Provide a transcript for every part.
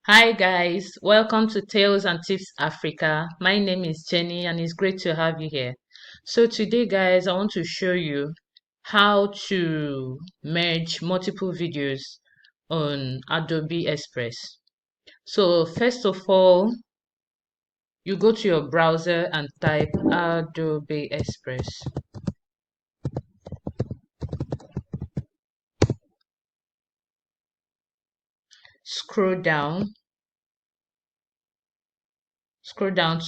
Hi guys, welcome to Tales and Tips Africa. My name is Jenny and it's great to have you here. So today guys, I want to show you how to merge multiple videos on Adobe Express. So first of all, you go to your browser and type Adobe Express. Scroll down,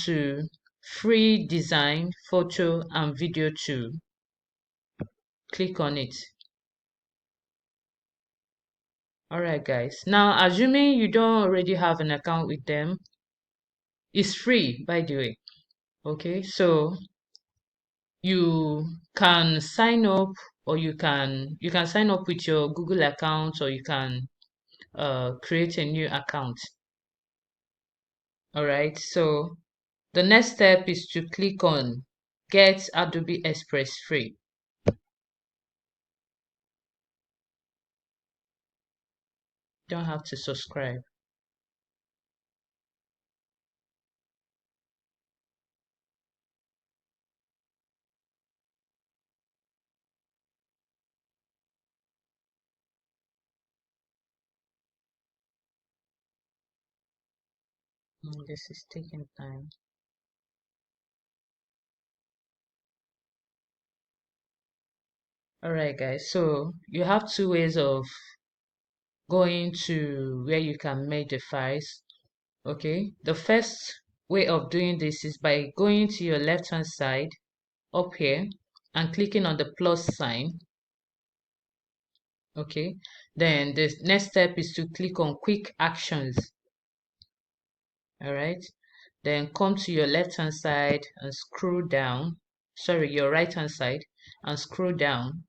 to free design, photo and video tool. Click on it. Alright guys, now assuming you don't already have an account with them, it's free by the way. Okay, so you can sign up, or you can sign up with your Google account, or you can create a new account. Alright, so the next step is to click on get Adobe Express free. Don't have to subscribe. This is taking time. Alright guys, so you have two ways of going to where you can make the files. Okay, the first way of doing this is by going to your left hand side up here and clicking on the plus sign. Okay, then the next step is to click on quick actions. All right, then come to your left hand side and scroll down, sorry, your right hand side, and scroll down.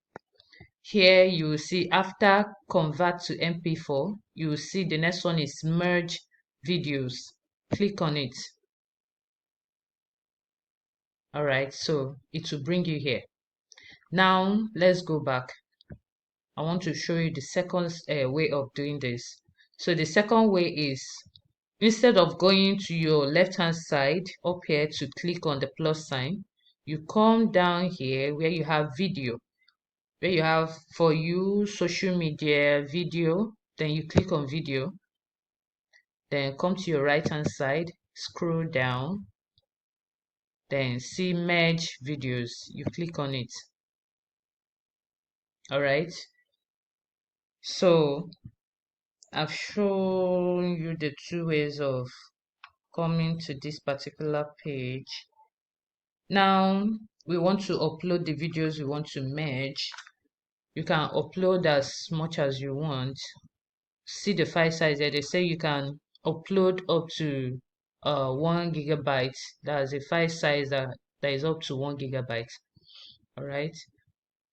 Here you will see after convert to MP4, you will see the next one is merge videos. Click on it. All right, so it will bring you here. Now let's go back. I want to show you the second way of doing this. So the second way is, instead of going to your left hand side up here to click on the plus sign, you come down here where you have video, where you have for you social media video, then you click on video, then come to your right hand side, scroll down, then see merge videos, you click on it. All right, so I've shown you the two ways of coming to this particular page. Now we want to upload the videos we want to merge. You can upload as much as you want. See the file size there. They say you can upload up to 1 GB. That's a file size that is up to 1 GB. All right.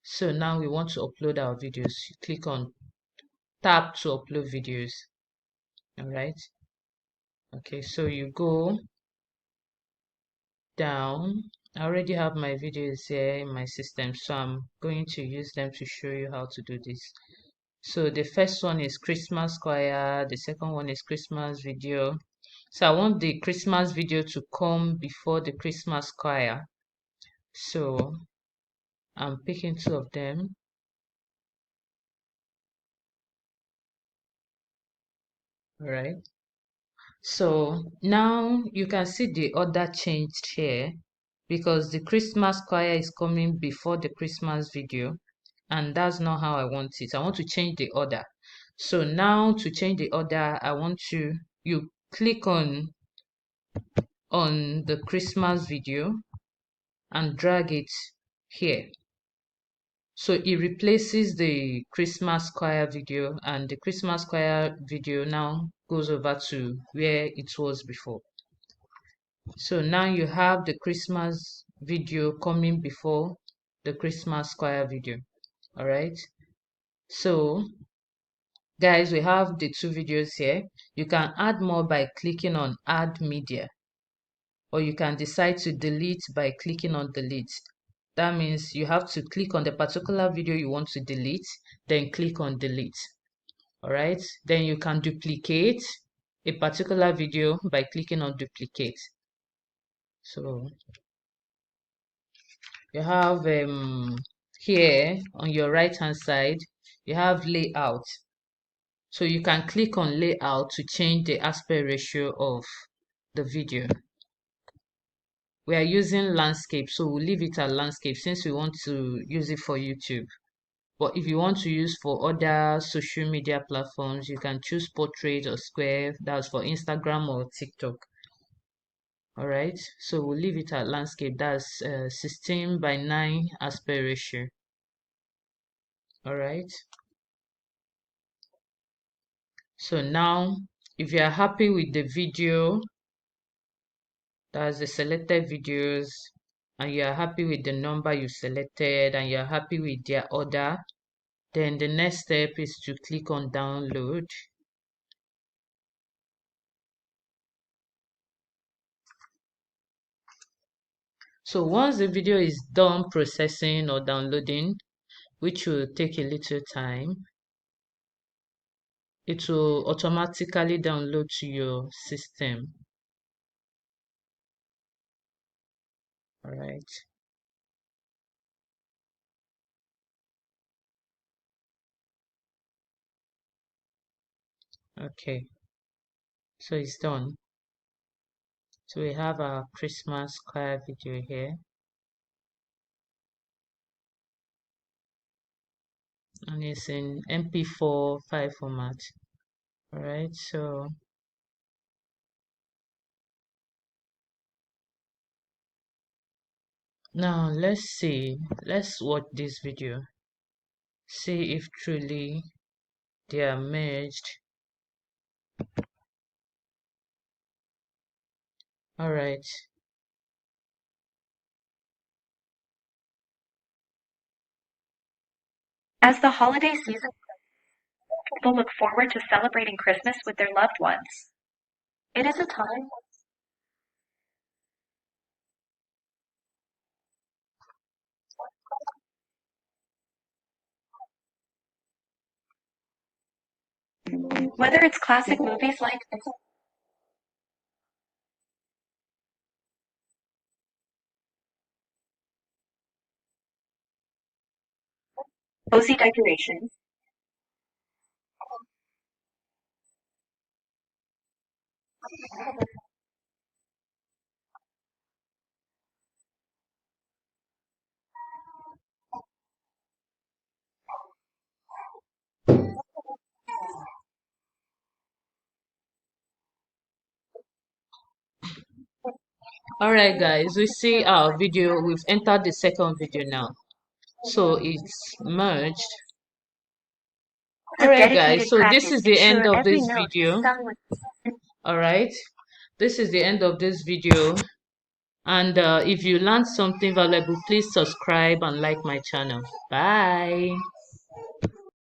So now we want to upload our videos. You click on tap to upload videos. All right. Okay, so you go down. I already have my videos here in my system, so I'm going to use them to show you how to do this. So the first one is Christmas choir, the second one is Christmas video. So I want the Christmas video to come before the Christmas choir. So I'm picking two of them. All right. So now you can see the order changed here because the Christmas choir is coming before the Christmas video, and that's not how I want it. I want to change the order. So now to change the order, I want you click on the Christmas video and drag it here. So it replaces the Christmas choir video, and the Christmas choir video now goes over to where it was before. So now you have the Christmas video coming before the Christmas choir video. All right. So guys, we have the two videos here. You can add more by clicking on add media, or you can decide to delete by clicking on delete. That means you have to click on the particular video you want to delete, then click on delete. All right. Then you can duplicate, a particular video by clicking on duplicate. So you have here on your right hand side, you have layout. So you can click on layout to change the aspect ratio of the video. We are using landscape, so we'll leave it at landscape since we want to use it for YouTube. But if you want to use for other social media platforms, you can choose portrait or square. That's for Instagram or TikTok. All right, so we'll leave it at landscape. That's 16:9 aspect ratio. All right, so now if you are happy with the video, that's the selected videos, and you are happy with the number you selected, and you're happy with their order, then the next step is to click on download. So once the video is done processing or downloading, which will take a little time, it will automatically download to your system. All right. Okay. So it's done. So we have our Christmas choir video here. And it's in MP4 file format. All right. So now let's watch this video. See if truly they are merged. All right. As the holiday season, people look forward to celebrating Christmas with their loved ones. It is a time. Whether it's classic movies like cozy decorations. All right, guys, we see our video. We've entered the second video now. So it's merged. All right, guys, so this is the end of this video. All right, this is the end of this video. And if you learned something valuable, please subscribe and like my channel. Bye.